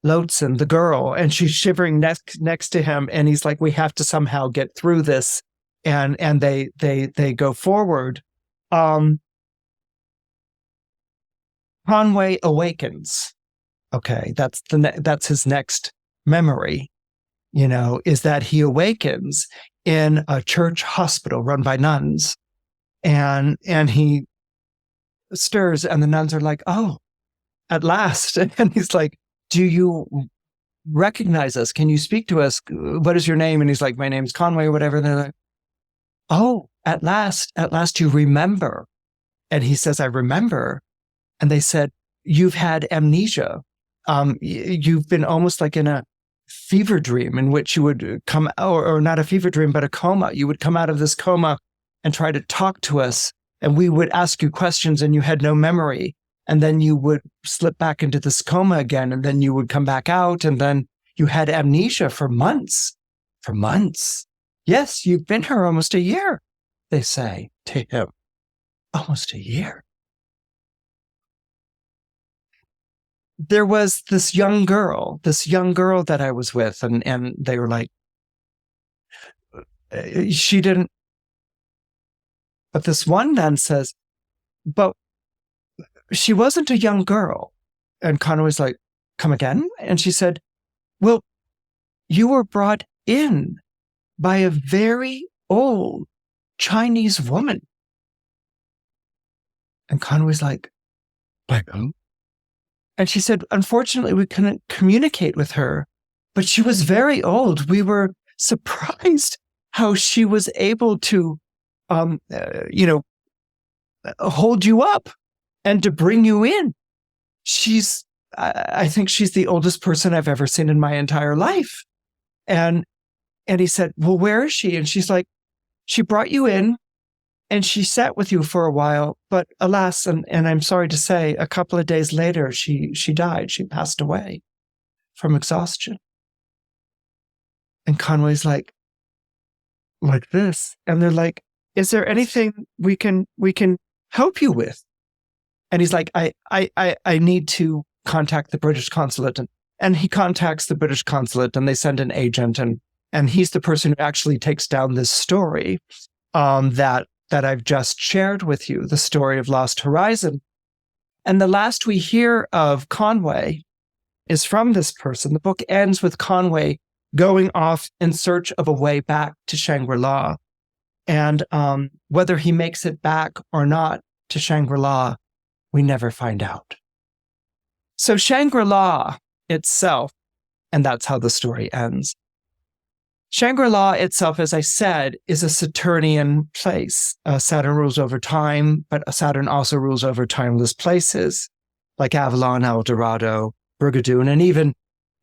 Lotsen, the girl, and she's shivering next to him, and he's like, we have to somehow get through this, and they go forward. Conway awakens. Okay, that's his next memory, is that he awakens in a church hospital run by nuns, and he stirs, and the nuns are like, oh, at last. And he's like, do you recognize us? Can you speak to us? What is your name? And he's like, my name's Conway, or whatever. And they're like, oh, at last you remember. And he says, I remember. And they said, you've had amnesia. You've been almost like in a fever dream in which you would come, or not a fever dream, but a coma. You would come out of this coma and try to talk to us, and we would ask you questions, and you had no memory. And then you would slip back into this coma again, and then you would come back out, and then you had amnesia for months. For months. Yes, you've been here almost a year, they say to him. Almost a year. There was this young girl that I was with, and they were like, she didn't. But this one nun says, but she wasn't a young girl. And Conway's like, come again? And she said, well, you were brought in by a very old Chinese woman. And Conway's like who? And she said, unfortunately, we couldn't communicate with her, but she was very old. We were surprised how she was able to, hold you up and to bring you in. I think she's the oldest person I've ever seen in my entire life. And he said, well, where is she? And she's like, she brought you in and she sat with you for a while, but alas, and I'm sorry to say, a couple of days later, she died. She passed away from exhaustion. And Conway's like this. And they're like, is there anything we can help you with? And he's like, I need to contact the British consulate. And he contacts the British consulate and they send an agent. And he's the person who actually takes down this story that I've just shared with you, the story of Lost Horizon. And the last we hear of Conway is from this person. The book ends with Conway going off in search of a way back to Shangri-La. And whether he makes it back or not to Shangri-La, we never find out. So Shangri-La itself, and that's how the story ends. Shangri-La itself, as I said, is a Saturnian place. Saturn rules over time, but Saturn also rules over timeless places like Avalon, El Dorado, Brigadoon, and even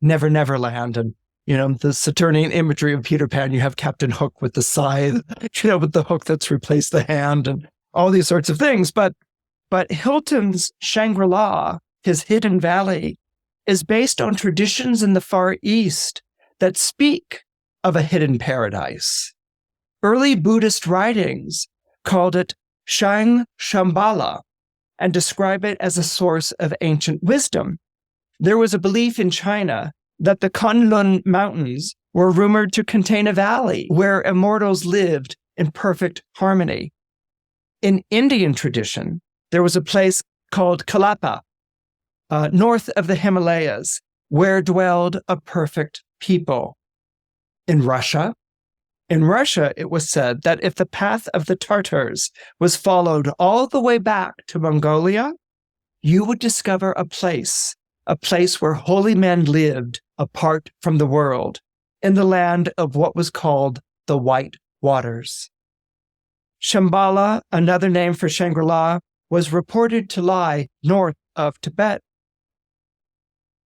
Never Never Land. And, the Saturnian imagery of Peter Pan, you have Captain Hook with the scythe, with the hook that's replaced the hand and all these sorts of things. But Hilton's Shangri-La, his hidden valley, is based on traditions in the Far East that speak of a hidden paradise. Early Buddhist writings called it Shambhala and describe it as a source of ancient wisdom. There was a belief in China that the Kunlun Mountains were rumored to contain a valley where immortals lived in perfect harmony. In Indian tradition, there was a place called Kalapa, north of the Himalayas, where dwelled a perfect people. In Russia, it was said that if the path of the Tartars was followed all the way back to Mongolia, you would discover a place where holy men lived apart from the world, in the land of what was called the White Waters. Shambhala, another name for Shangri-La, was reported to lie north of Tibet.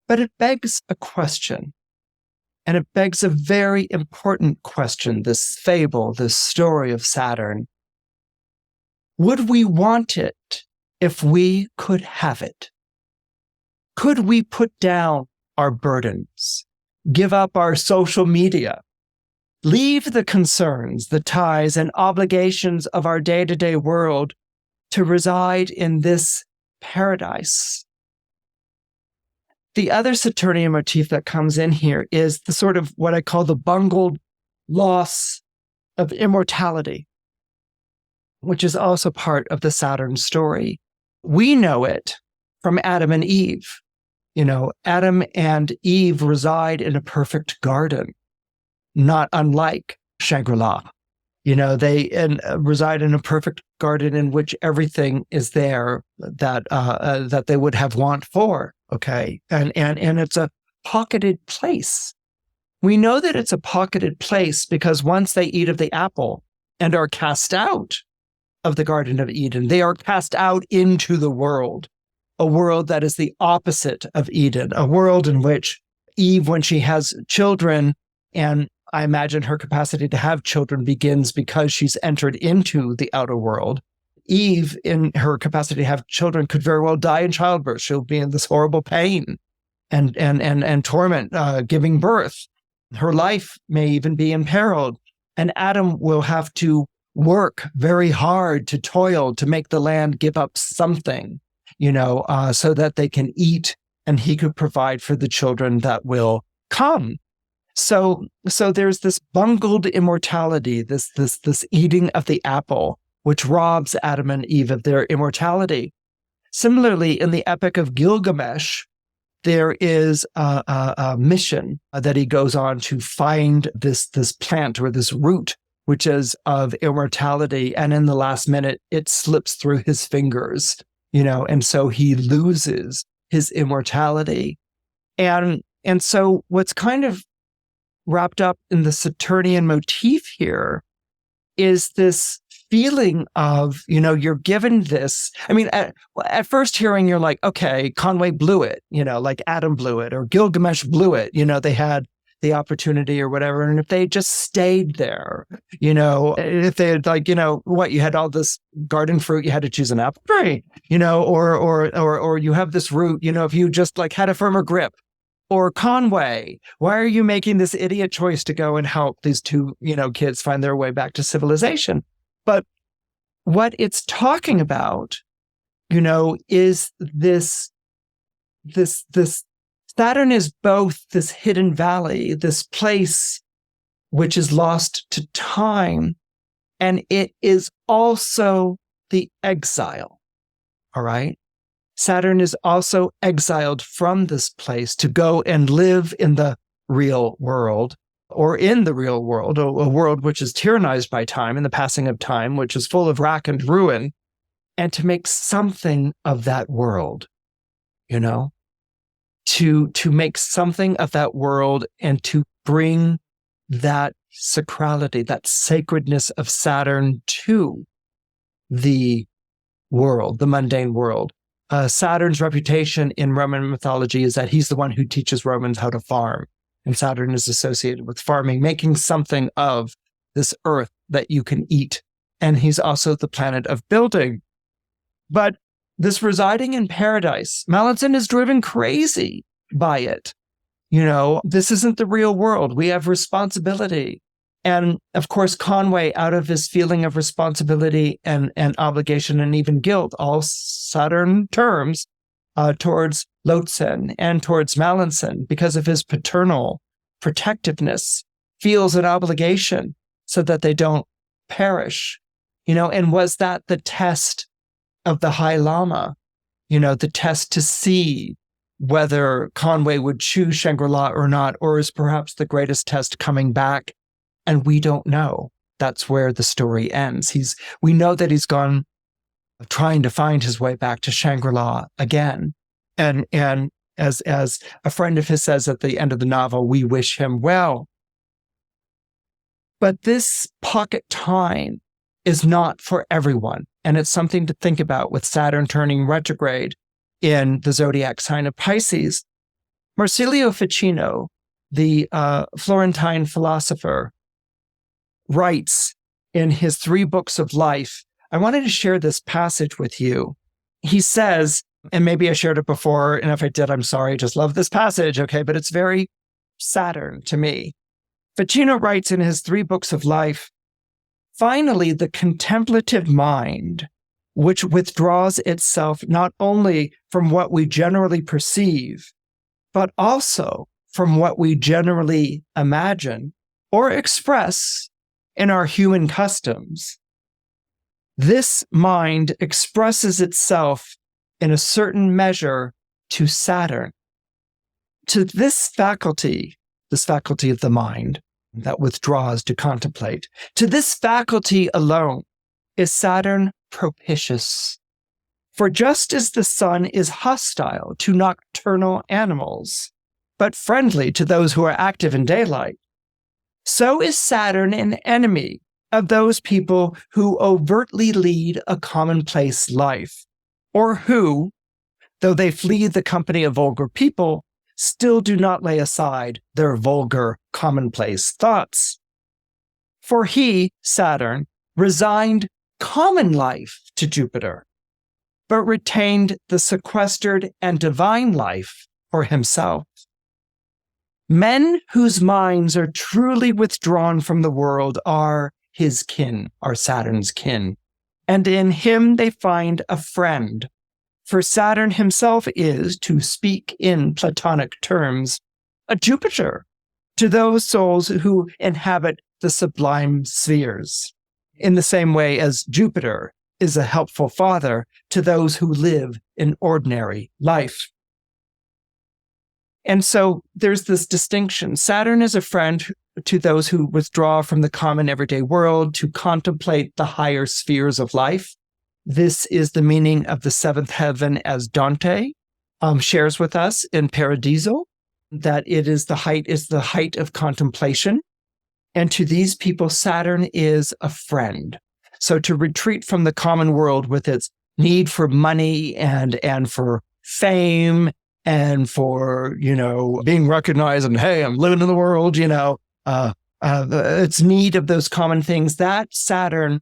But it begs a question. And it begs a very important question, this fable, this story of Saturn. Would we want it if we could have it? Could we put down our burdens, give up our social media, leave the concerns, the ties, and obligations of our day-to-day world to reside in this paradise? The other Saturnian motif that comes in here is the sort of what I call the bungled loss of immortality, which is also part of the Saturn story. We know it from Adam and Eve. Adam and Eve reside in a perfect garden, not unlike Shangri-La. They reside in a perfect garden in which everything is there that they would have want for. Okay. And it's a pocketed place. We know that it's a pocketed place because once they eat of the apple and are cast out of the Garden of Eden, they are cast out into the world, a world that is the opposite of Eden, a world in which Eve, when she has children, and I imagine her capacity to have children begins because she's entered into the outer world. Eve, in her capacity to have children, could very well die in childbirth. She'll be in this horrible pain and torment, giving birth. Her life may even be imperiled. And Adam will have to work very hard to toil to make the land give up something, so that they can eat and he could provide for the children that will come. So there's this bungled immortality, this eating of the apple, which robs Adam and Eve of their immortality. Similarly, in the Epic of Gilgamesh, there is a mission that he goes on to find this plant or this root which is of immortality. And in the last minute, it slips through his fingers, and so he loses his immortality. And so what's kind of wrapped up in the Saturnian motif here is this feeling of, you're given this. I mean, at first hearing, you're like, okay, Conway blew it, like Adam blew it or Gilgamesh blew it. They had the opportunity or whatever. And if they just stayed there, if they had you had all this garden fruit, you had to choose an apple tree, or you have this root, if you just had a firmer grip. Or Conway, why are you making this idiot choice to go and help these two, kids find their way back to civilization? But what it's talking about, is this Saturn is both this hidden valley, this place which is lost to time, and it is also the exile. All right? Saturn is also exiled from this place to go and live in the real world, or in the real world, a world which is tyrannized by time and the passing of time, which is full of rack and ruin, and to make something of that world, to make something of that world and to bring that sacrality, that sacredness of Saturn to the world, the mundane world. Saturn's reputation in Roman mythology is that he's the one who teaches Romans how to farm. And Saturn is associated with farming, making something of this earth that you can eat. And he's also the planet of building. But this residing in paradise, Mallinson is driven crazy by it. This isn't the real world. We have responsibility. And of course, Conway, out of his feeling of responsibility and obligation and even guilt, all Saturn terms, towards Lotsen and towards Mallinson, because of his paternal protectiveness, feels an obligation so that they don't perish. And was that the test of the High Lama? The test to see whether Conway would choose Shangri-La or not, or is perhaps the greatest test coming back? And we don't know. That's where the story ends. We know that he's gone trying to find his way back to Shangri-La again. And as a friend of his says at the end of the novel, we wish him well. But this pocket time is not for everyone. And it's something to think about with Saturn turning retrograde in the zodiac sign of Pisces. Marsilio Ficino, the Florentine philosopher, writes in his 3 books of life. I wanted to share this passage with you. He says, and maybe I shared it before, and if I did, I'm sorry, I just love this passage, okay? But it's very Saturn to me. Ficino writes in his 3 books of life, finally, the contemplative mind, which withdraws itself not only from what we generally perceive, but also from what we generally imagine or express in our human customs. This mind expresses itself in a certain measure to Saturn. To this faculty of the mind that withdraws to contemplate, to this faculty alone is Saturn propitious. For just as the sun is hostile to nocturnal animals, but friendly to those who are active in daylight, so is Saturn an enemy of those people who overtly lead a commonplace life, or who, though they flee the company of vulgar people, still do not lay aside their vulgar, commonplace thoughts. For he, Saturn, resigned common life to Jupiter, but retained the sequestered and divine life for himself. Men whose minds are truly withdrawn from the world are his kin, are Saturn's kin, and in him they find a friend. For Saturn himself is, to speak in Platonic terms, a Jupiter to those souls who inhabit the sublime spheres, in the same way as Jupiter is a helpful father to those who live in ordinary life. And so there's this distinction. Saturn is a friend to those who withdraw from the common everyday world to contemplate the higher spheres of life. This is the meaning of the seventh heaven, as Dante shares with us in Paradiso, that it is the height of contemplation. And to these people, Saturn is a friend. So to retreat from the common world with its need for money and for fame and for, being recognized and, hey, I'm living in the world, its need of those common things, that Saturn,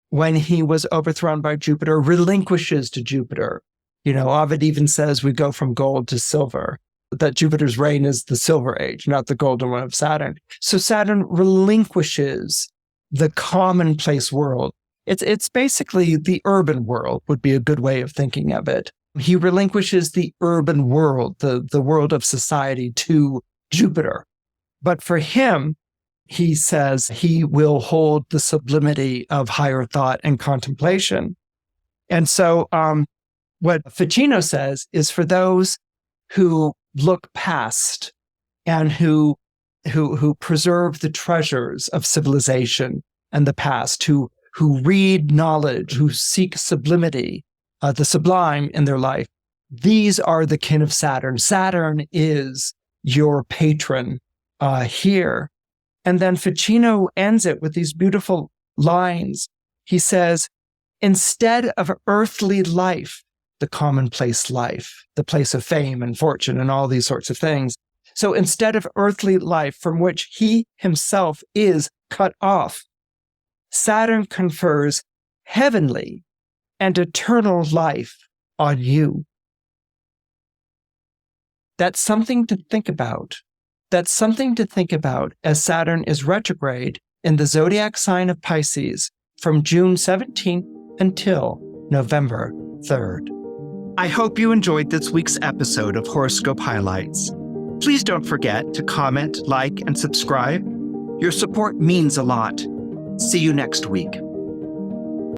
when he was overthrown by Jupiter, relinquishes to Jupiter. Ovid even says we go from gold to silver, that Jupiter's reign is the silver age, not the golden one of Saturn. So Saturn relinquishes the commonplace world. It's basically the urban world would be a good way of thinking of it. He relinquishes the urban world, the world of society, to Jupiter. But for him, he says he will hold the sublimity of higher thought and contemplation. And so what Ficino says is for those who look past and who preserve the treasures of civilization and the past, who read knowledge, who seek sublimity, the sublime in their life, these are the kin of Saturn. Saturn is your patron here. And then Ficino ends it with these beautiful lines. He says, instead of earthly life, the commonplace life, the place of fame and fortune and all these sorts of things. So instead of earthly life from which he himself is cut off, Saturn confers heavenly and eternal life on you. That's something to think about. That's something to think about as Saturn is retrograde in the zodiac sign of Pisces from June 17th until November 3rd. I hope you enjoyed this week's episode of Horoscope Highlights. Please don't forget to comment, like, and subscribe. Your support means a lot. See you next week.